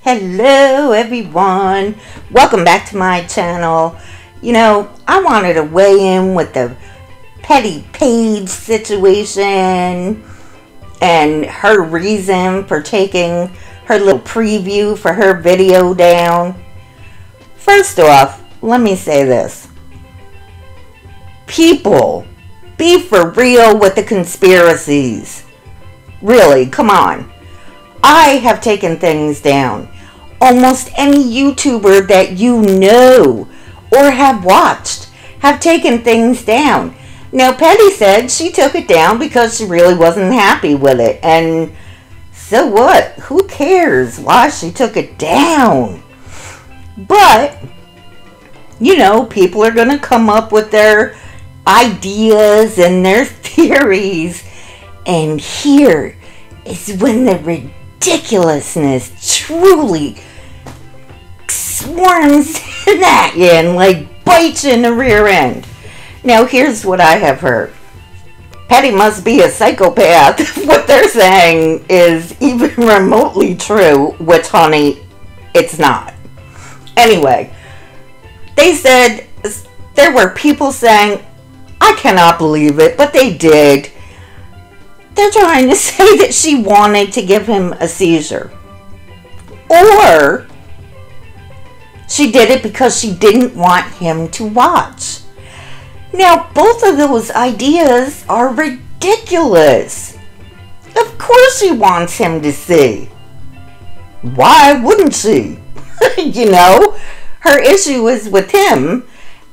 Hello everyone, welcome back to my channel. I wanted to weigh in with the petty Paige situation and her reason for taking her little preview for her video down. First off, let me say this. People, be for real with the conspiracies. Really, come on. I have taken things down. Almost any YouTuber that you know or have watched have taken things down. Now, Petty said she took it down because she really wasn't happy with it. And so what? Who cares why she took it down? But, people are going to come up with their ideas and their theories. And here is when the ridiculousness truly swarms at you and bites you in the rear end. Now here's what I have heard. Petty must be a psychopath if what they're saying is even remotely true, which, honey, it's not. Anyway, they said there were people saying, I cannot believe it, but they did. They're trying to say that she wanted to give him a seizure. Or she did it because she didn't want him to watch. Now, both of those ideas are ridiculous. Of course she wants him to see. Why wouldn't she? Her issue is with him,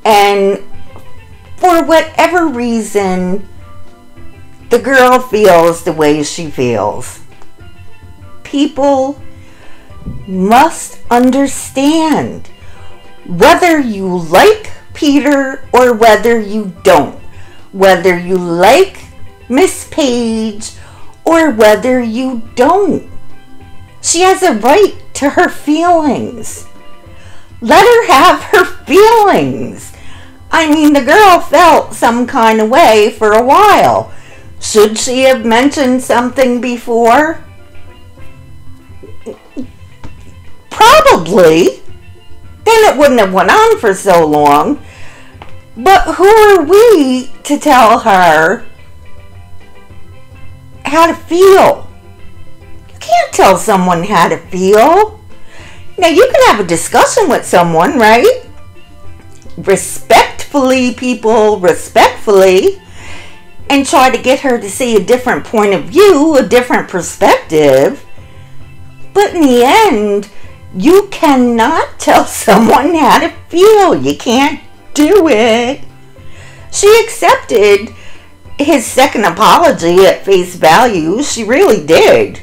and for whatever reason, the girl feels the way she feels. People must understand whether you like Peter or whether you don't. Whether you like Miss Paige or whether you don't. She has a right to her feelings. Let her have her feelings. I mean, the girl felt some kind of way for a while. Should she have mentioned something before? Probably. Then it wouldn't have went on for so long. But who are we to tell her how to feel? You can't tell someone how to feel. Now, you can have a discussion with someone, right? Respectfully, people, respectfully. And try to get her to see a different point of view, a different perspective. But in the end, you cannot tell someone how to feel. You can't do it. She accepted his second apology at face value. She really did.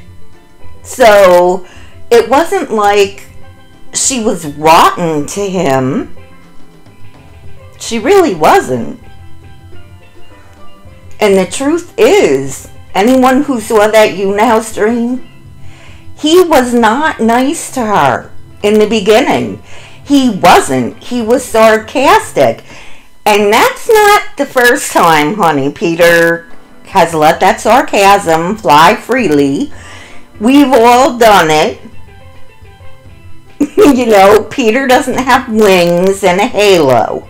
So it wasn't like she was rotten to him. She really wasn't. And the truth is, anyone who saw that YouNow stream, he was not nice to her in the beginning. He wasn't. He was sarcastic. And that's not the first time, honey. Peter has let that sarcasm fly freely. We've all done it. Peter doesn't have wings and a halo.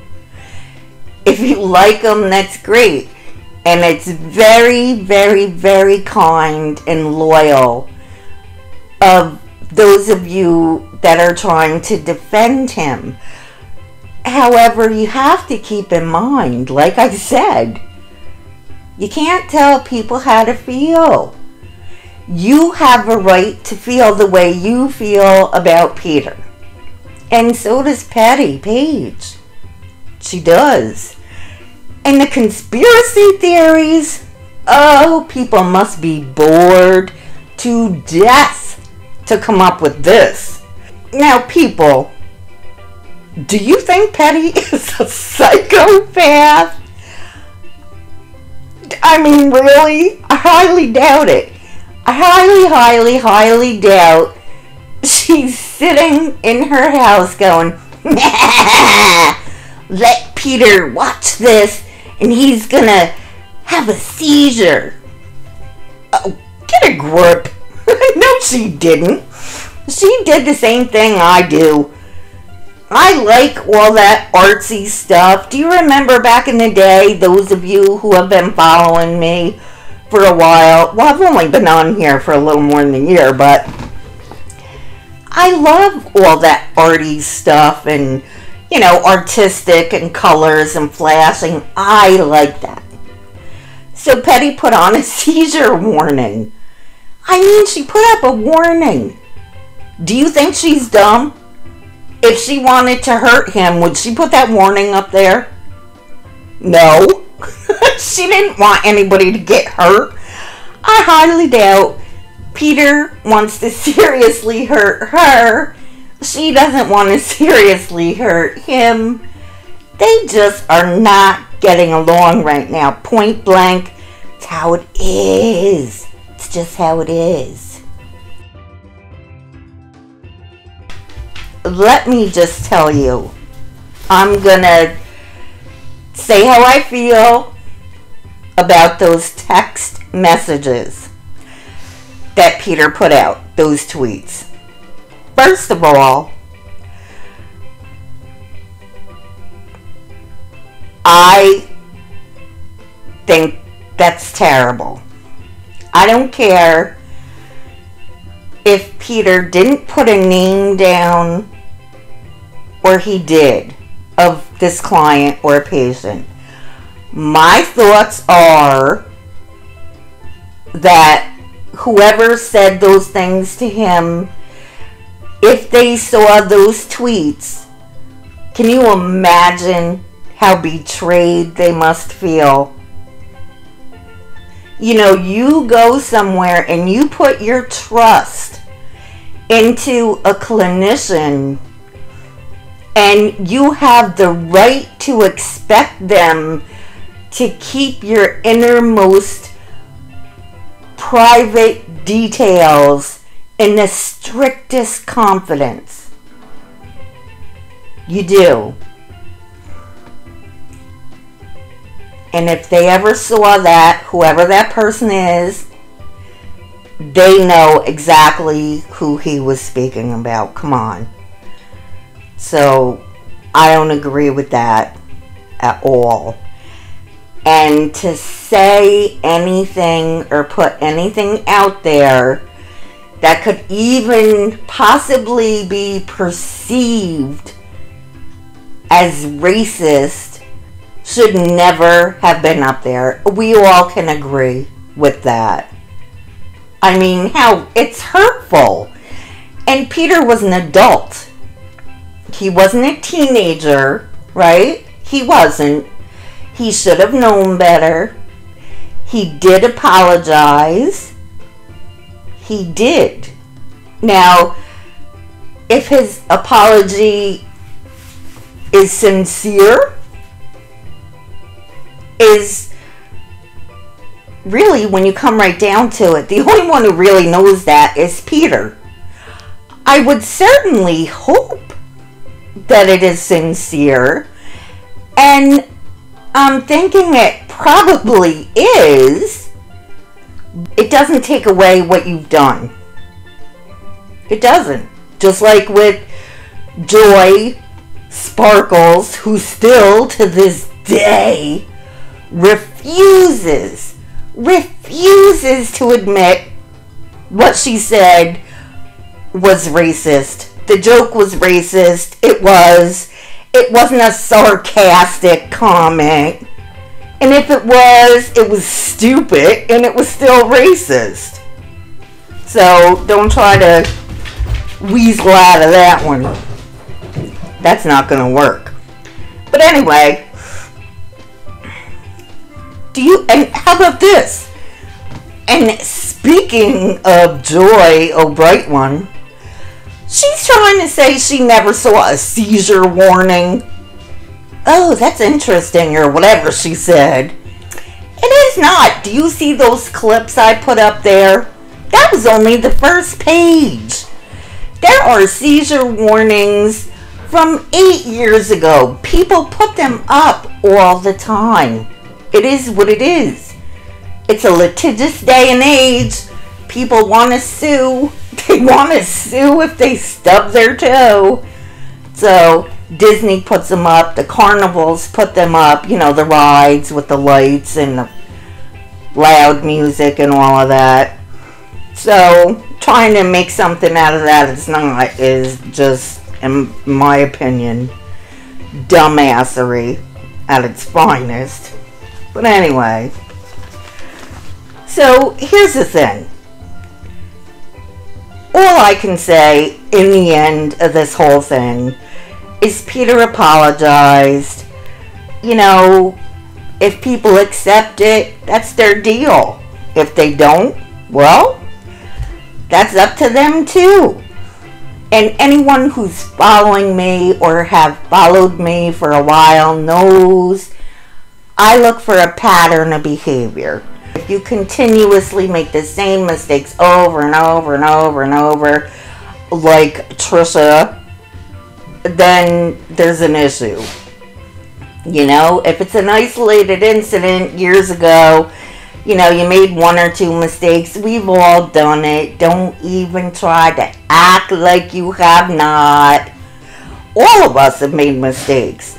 If you like him, that's great. And it's very, very, very kind and loyal of those of you that are trying to defend him. However, you have to keep in mind, like I said, you can't tell people how to feel. You have a right to feel the way you feel about Peter. And so does Patty Paige. She does. And the conspiracy theories, people must be bored to death to come up with this. Now, people, do you think Petty is a psychopath? I mean, really? I highly doubt it. I highly doubt she's sitting in her house going, let Peter watch this and he's gonna have a seizure. Oh, get a grip. No, she didn't. She did the same thing I do. I like all that artsy stuff. Do you remember back in the day, those of you who have been following me for a while? Well, I've only been on here for a little more than a year, but I love all that arty stuff and, you know, artistic and colors and flashing. I like that. So Petty put on a seizure warning. I mean, she put up a warning. Do you think she's dumb? If she wanted to hurt him, would she put that warning up there? No. She didn't want anybody to get hurt. I highly doubt Peter wants to seriously hurt her. She doesn't want to seriously hurt him. They just are not getting along right now. Point blank. It's how it is. It's just how it is. Let me just tell you, I'm gonna say how I feel about those text messages that Peter put out, those tweets. First of all, I think that's terrible. I don't care if Peter didn't put a name down or he did of this client or a patient. My thoughts are that whoever said those things to him, if they saw those tweets, can you imagine how betrayed they must feel? You know, you go somewhere and you put your trust into a clinician and you have the right to expect them to keep your innermost private details in the strictest confidence. You do. And if they ever saw that, whoever that person is, they know exactly who he was speaking about. Come on. So, I don't agree with that at all. And to say anything or put anything out there that could even possibly be perceived as racist should never have been up there. We all can agree with that. I mean, how it's hurtful. And Peter was an adult. He wasn't a teenager, right? He wasn't. He should have known better. He did apologize. He did. Now, if his apology is sincere, is really, when you come right down to it, the only one who really knows that is Peter. I would certainly hope that it is sincere, and I'm thinking it probably is. It doesn't take away what you've done. It doesn't. Just like with Joy Sparkles, who still to this day refuses to admit what she said was racist. The joke was racist. It wasn't a sarcastic comment. And if it was stupid, and it was still racist. So don't try to weasel out of that one. That's not going to work. But anyway, and how about this? And speaking of Joy, oh bright one, she's trying to say she never saw a seizure warning. Oh, that's interesting, or whatever she said. It is not. Do you see those clips I put up there? That was only the first page. There are seizure warnings from 8 years ago. People put them up all the time. It is what it is. It's a litigious day and age. People want to sue. they want to sue if they stub their toe. So Disney puts them up, the carnivals put them up, you know, the rides with the lights and the loud music and all of that. So trying to make something out of that is just, in my opinion, dumbassery at its finest. But anyway, so here's the thing. All I can say in the end of this whole thing is Peter apologized. You know, if people accept it, that's their deal. If they don't, well, that's up to them too. And anyone who's following me or have followed me for a while knows I look for a pattern of behavior. If you continuously make the same mistakes over and over and over and over, like Trisha, then there's an issue. You know, if it's an isolated incident years ago, you know, you made one or two mistakes, we've all done it. Don't even try to act like you have not. All of us have made mistakes.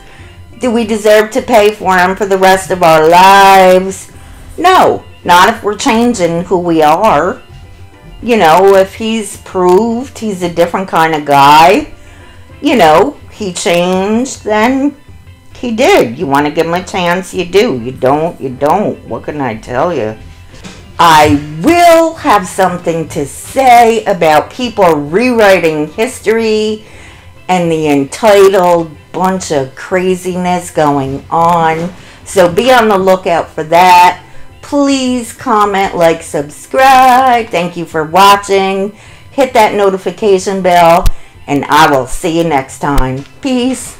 Do we deserve to pay for them for the rest of our lives? No, not if we're changing who we are. You know, if he's proved he's a different kind of guy, you know, he changed, then he did. You want to give him a chance, you do. You don't, you don't. What can I tell you? I will have something to say about people rewriting history and the entitled bunch of craziness going on. So be on the lookout for that. Please comment, like, subscribe. Thank you for watching. Hit that notification bell, and I will see you next time. Peace.